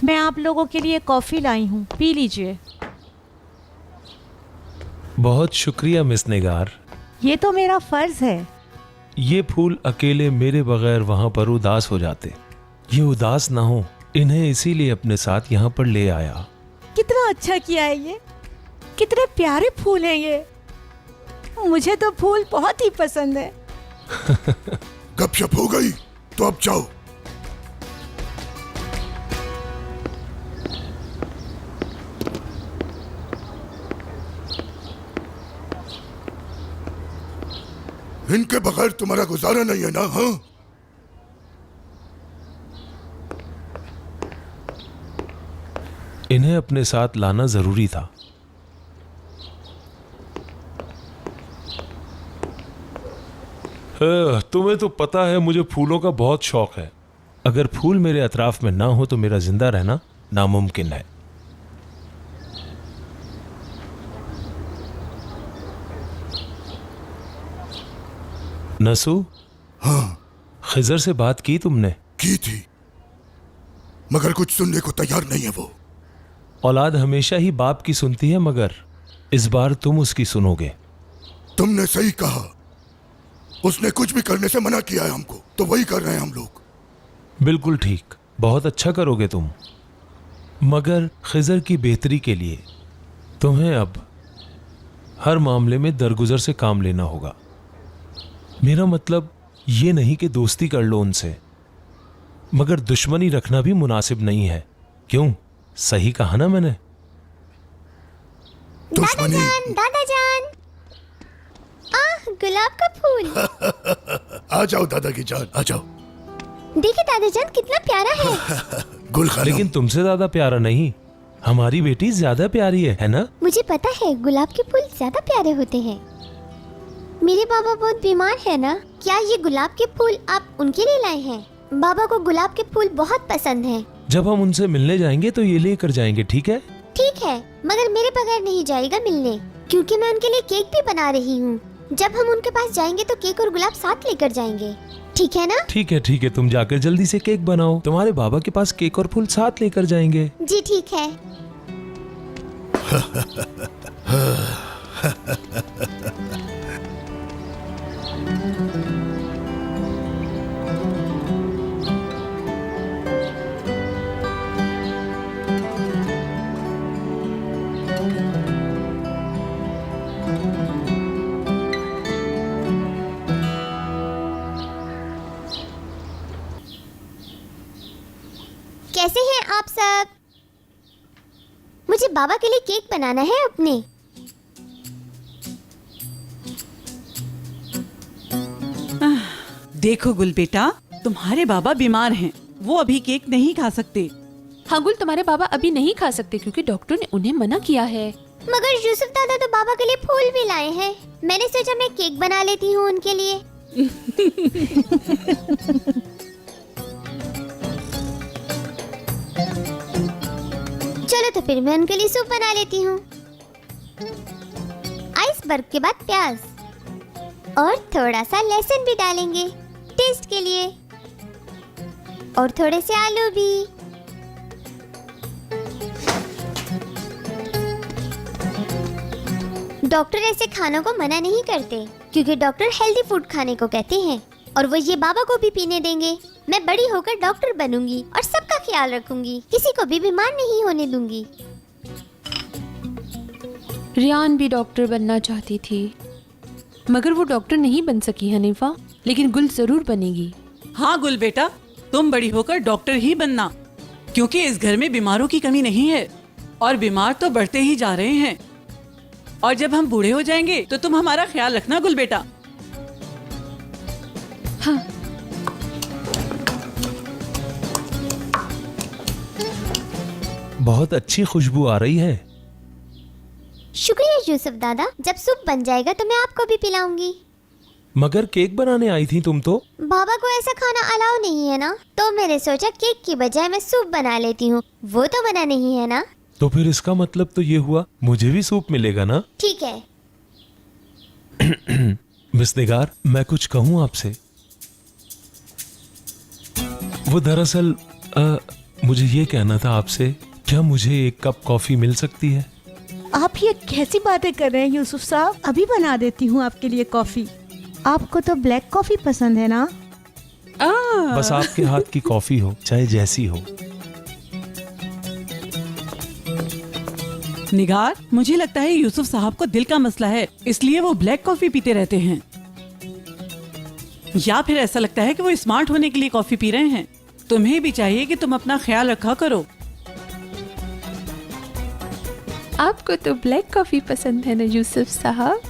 मैं आप लोगों के लिए कॉफ़ी लाई हूँ, पी लीजिए। बहुत शुक्रिया मिस निगार। ये तो मेरा फर्ज है। ये फूल अकेले मेरे बगैर वहां पर उदास हो जाते। ये उदास ना हो, इन्हें इसीलिए अपने साथ यहाँ पर ले आया। कितना अच्छा किया है ये, कितने प्यारे फूल हैं ये। मुझे तो फूल बहुत ही पसंद है। गपशप हो गई तो अब जाओ। इनके बगैर तुम्हारा गुजारा नहीं है ना? हाँ, इन्हें अपने साथ लाना जरूरी था। तुम्हें तो पता है मुझे फूलों का बहुत शौक है। अगर फूल मेरे अतराफ में ना हो तो मेरा जिंदा रहना नामुमकिन है। नसू, हाँ खिजर से बात की तुमने? की थी, मगर कुछ सुनने को तैयार नहीं है वो। औलाद हमेशा ही बाप की सुनती है, मगर इस बार तुम उसकी सुनोगे। तुमने सही कहा, उसने कुछ भी करने से मना किया है हमको, तो वही कर रहे हैं हम लोग। बिल्कुल ठीक, बहुत अच्छा करोगे तुम। मगर खिजर की बेहतरी के लिए तुम्हें अब हर मामले में दरगुजर से काम लेना होगा। मेरा मतलब ये नहीं कि दोस्ती कर लो उनसे, मगर दुश्मनी रखना भी मुनासिब नहीं है। क्यों, सही कहा ना मैंने? दुश्मनी? दादा जान, गुलाब का फूल। आ जाओ दादा की जान, आ जाओ। देखिए दादा जान कितना प्यारा है। गुल खाना। लेकिन तुमसे ज्यादा प्यारा नहीं, हमारी बेटी ज्यादा प्यारी है ना? मुझे पता है गुलाब के फूल ज्यादा प्यारे होते हैं। मेरे बाबा बहुत बीमार है ना, क्या ये गुलाब के फूल आप उनके लिए लाए हैं? बाबा को गुलाब के फूल बहुत पसंद हैं। जब हम उनसे मिलने जाएंगे तो ये लेकर जाएंगे, ठीक है? ठीक है, मगर मेरे बगैर नहीं जाएगा मिलने, क्योंकि मैं उनके लिए केक भी बना रही हूँ। जब हम उनके पास जाएंगे तो केक और गुलाब साथ लेकर जाएंगे, ठीक है ना? ठीक है ठीक है, तुम जाकर जल्दी से केक बनाओ। तुम्हारे बाबा के पास केक और फूल साथ लेकर जाएंगे। जी ठीक है। कैसे हैं आप सब? मुझे बाबा के लिए केक बनाना है अपने। देखो गुल बेटा, तुम्हारे बाबा बीमार हैं, वो अभी केक नहीं खा सकते। हाँ गुल, तुम्हारे बाबा अभी नहीं खा सकते क्योंकि डॉक्टर ने उन्हें मना किया है। मगर यूसुफ दादा तो बाबा के लिए फूल भी लाए हैं। मैंने सोचा मैं केक बना लेती हूँ उनके लिए। चलो तो फिर मैं उनके लिए सूप बना लेती हूँ। आइसबर्ग के बाद प्याज और थोड़ा सा लहसुन भी डालेंगे टेस्ट के लिए, और थोड़े से आलू भी। डॉक्टर ऐसे खानों को मना नहीं करते, क्योंकि डॉक्टर हेल्दी फूड खाने को कहते हैं, और वो ये बाबा को भी पीने देंगे। मैं बड़ी होकर डॉक्टर बनूंगी और सबका ख्याल रखूंगी, किसी को भी बीमार नहीं होने दूंगी। रियान भी डॉक्टर बनना चाहती थी, मगर वो डॉक्टर नहीं बन सकी हनीफा, लेकिन गुल जरूर बनेगी। हाँ गुल बेटा, तुम बड़ी होकर डॉक्टर ही बनना, क्योंकि इस घर में बीमारों की कमी नहीं है, और बीमार तो बढ़ते ही जा रहे हैं। और जब हम बूढ़े हो जाएंगे तो तुम हमारा ख्याल रखना गुल बेटा। हाँ। बहुत अच्छी खुशबू आ रही है। शुक्रिया यूसुफ दादा, जब सूप बन जाएगा तो मैं आपको भी पिलाऊंगी। मगर केक बनाने आई थी तुम तो? बाबा को ऐसा खाना अलाउ नहीं है ना, तो मैंने सोचा केक की बजाय मैं सूप बना लेती हूँ। वो तो बना नहीं है ना। तो फिर इसका मतलब तो ये हुआ मुझे भी सूप मिलेगा ना? ठीक है। मिस निगार, मैं कुछ कहूँ आपसे? वो दरअसल मुझे ये कहना था आपसे, क्या मुझे एक कप कॉफी मिल सकती है? आप ये कैसी बातें कर रहे हैं यूसुफ साहब? अभी बना देती हूँ आपके लिए कॉफी। आपको तो ब्लैक कॉफी पसंद है ना? बस आपके हाथ की कॉफी हो, चाहे जैसी हो। निगार, मुझे लगता है यूसुफ साहब को दिल का मसला है, इसलिए वो ब्लैक कॉफी पीते रहते हैं। या फिर ऐसा लगता है कि वो स्मार्ट होने के लिए कॉफी पी रहे हैं। तुम्हें भी चाहिए कि तुम अपना ख्याल रखा करो। आपको तो ब्लैक कॉफी पसंद है ना यूसुफ साहब?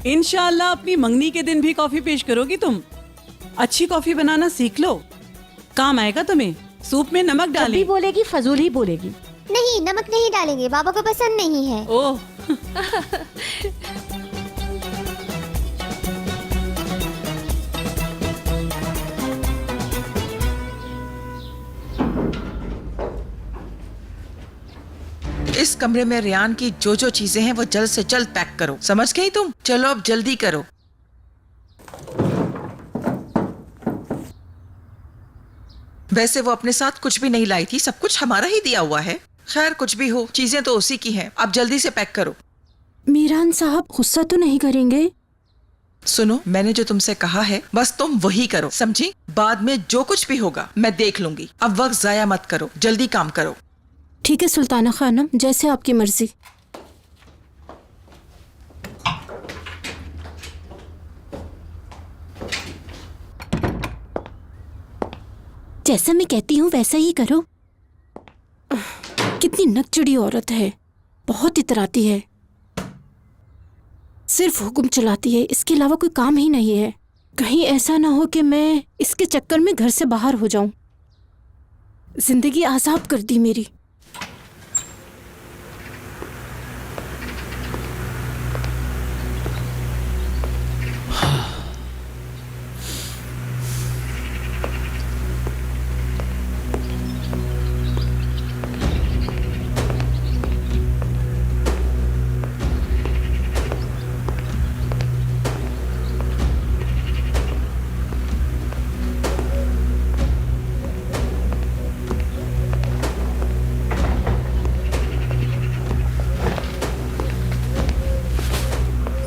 इंशाल्लाह अपनी मंगनी के दिन भी कॉफी पेश करोगी तुम। अच्छी कॉफी बनाना सीख लो, काम आएगा तुम्हें। सूप में नमक जब डालें। भी बोलेगी फजूल ही बोलेगी। नहीं, नमक नहीं डालेंगे, बाबा को पसंद नहीं है। ओह, इस कमरे में रियान की जो जो चीजें हैं वो जल्द से जल्द पैक करो, समझ गई तुम? चलो अब जल्दी करो। वैसे वो अपने साथ कुछ भी नहीं लाई थी, सब कुछ हमारा ही दिया हुआ है। खैर कुछ भी हो, चीजें तो उसी की हैं। अब जल्दी से पैक करो। मीरान साहब गुस्सा तो नहीं करेंगे? सुनो, मैंने जो तुमसे कहा है बस तुम वही करो, समझी? बाद में जो कुछ भी होगा मैं देख लूंगी। अब वक्त जाया मत करो, जल्दी काम करो। ठीक है सुल्ताना खानम, जैसे आपकी मर्जी। जैसा मैं कहती हूँ वैसा ही करो। कितनी नकचड़ी औरत है, बहुत इतराती है, सिर्फ हुक्म चलाती है, इसके अलावा कोई काम ही नहीं है। कहीं ऐसा ना हो कि मैं इसके चक्कर में घर से बाहर हो जाऊं। जिंदगी आजाब कर दी मेरी।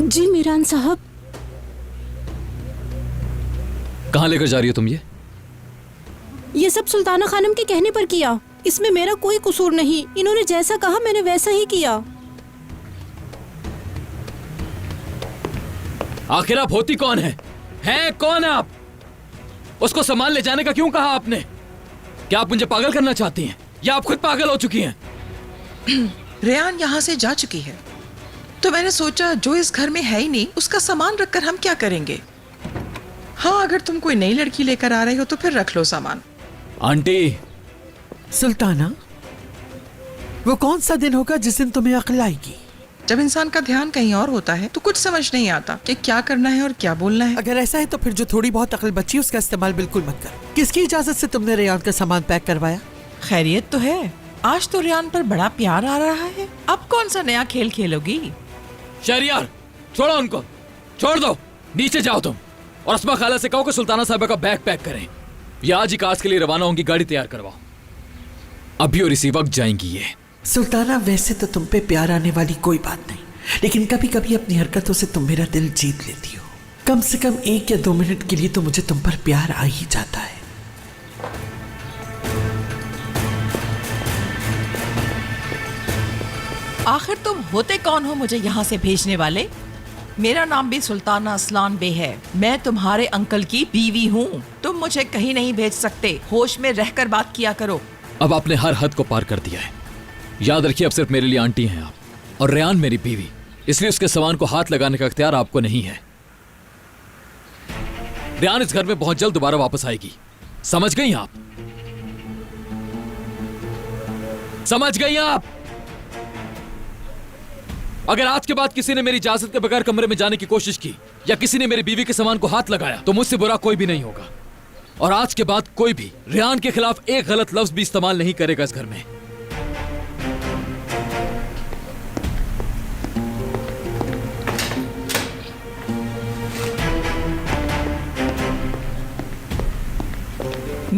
जी मीरान साहब। कहाँ लेकर जा रही हो तुम ये सब सुल्ताना खानम के कहने पर किया, इसमें मेरा कोई कसूर नहीं। इन्होंने जैसा कहा मैंने वैसा ही किया। आखिर आप होती कौन है? हैं कौन है आप? उसको सामान ले जाने का क्यों कहा आपने? क्या आप मुझे पागल करना चाहती हैं या आप खुद पागल हो चुकी हैं? रेयान यहाँ से जा चुकी है तो मैंने सोचा जो इस घर में है ही नहीं उसका सामान रखकर हम क्या करेंगे। हाँ, अगर तुम कोई नई लड़की लेकर आ रहे हो तो फिर रख लो सामान। आंटी। सुल्ताना, वो कौन सा दिन होगा जिस दिन तुम्हें अक्ल आएगी? जब इंसान का ध्यान कहीं और होता है तो कुछ समझ नहीं आता कि क्या करना है और क्या बोलना है। अगर ऐसा है तो फिर जो थोड़ी बहुत अक्ल बची उसका इस्तेमाल बिल्कुल मत कर। किसकी इजाजत से तुमने रेयान का सामान पैक करवाया? खैरियत तो है, आज तो रेयान पर बड़ा प्यार आ रहा है। अब कौन सा नया खेल खेलोगी? शहरियार, छोड़ो उनको, छोड़ दो। नीचे जाओ तुम और अस्मा खाला से कहो कि सुल्ताना साहिबा का बैग पैक करें। ये आज ही काज के लिए रवाना होंगी, गाड़ी तैयार करवाओ। अभी और इसी वक्त जाएंगी ये। सुल्ताना, वैसे तो तुम पे प्यार आने वाली कोई बात नहीं, लेकिन कभी कभी अपनी हरकतों से तुम मेरा दिल जीत लेती हो। कम से कम 1 या 2 मिनट के लिए तो मुझे तुम पर प्यार आ ही जाता है। आखिर तुम होते कौन हो मुझे यहाँ से भेजने वाले? मेरा नाम भी सुल्ताना असलान बे है। मैं तुम्हारे अंकल की बीवी हूँ। तुम मुझे कहीं नहीं भेज सकते। होश में रहकर बात किया करो। अब आपने हर हद को पार कर दिया है। याद रखिए, अब सिर्फ मेरे लिए आंटी हैं आप, और रेयान मेरी बीवी, इसलिए उसके सामान को हाथ लगाने का इख्तियार आपको नहीं है। रेयान इस घर में बहुत जल्द दोबारा वापस आएगी, समझ गई आप? समझ गई आप? अगर आज के बाद किसी ने मेरी इजाजत के बगैर कमरे में जाने की कोशिश की या किसी ने मेरी बीवी के सामान को हाथ लगाया तो मुझसे बुरा कोई भी नहीं होगा। और आज के बाद कोई भी रेयान के खिलाफ एक गलत लफ्ज भी इस्तेमाल नहीं करेगा इस घर में।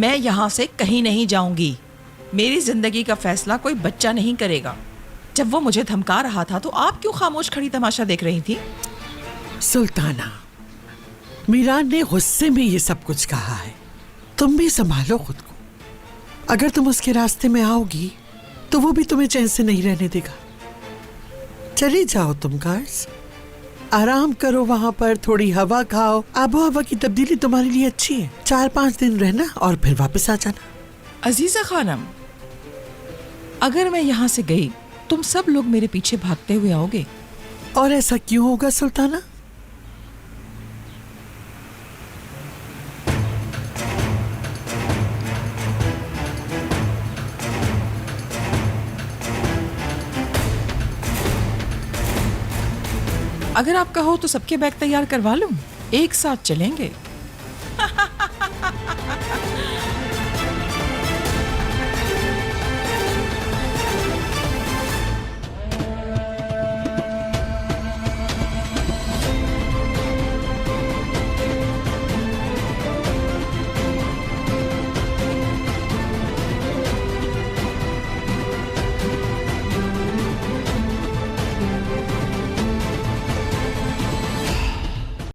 मैं यहाँ से कहीं नहीं जाऊंगी। मेरी जिंदगी का फैसला कोई बच्चा नहीं करेगा। जब वो मुझे धमका रहा था तो आप क्यों खामोश खड़ी तमाशा देख रही थी? सुल्ताना, मीरान ने गुस्से में ये सब कुछ कहा है। तुम भी संभालो खुद को। अगर तुम उसके रास्ते में आओगी तो वो भी तुम्हें चैन से नहीं रहने देगा। चली जाओ तुम कार्स, आराम करो वहां पर, थोड़ी हवा खाओ। आबो हवा की तब्दीली तुम्हारे लिए अच्छी है। 4-5 दिन रहना और फिर वापस आ जाना। अजीजा खानम, अगर मैं यहाँ से गई तुम सब लोग मेरे पीछे भागते हुए आओगे। और ऐसा क्यों होगा सुल्ताना? अगर आप कहो तो सबके बैग तैयार करवा लूं, एक साथ चलेंगे।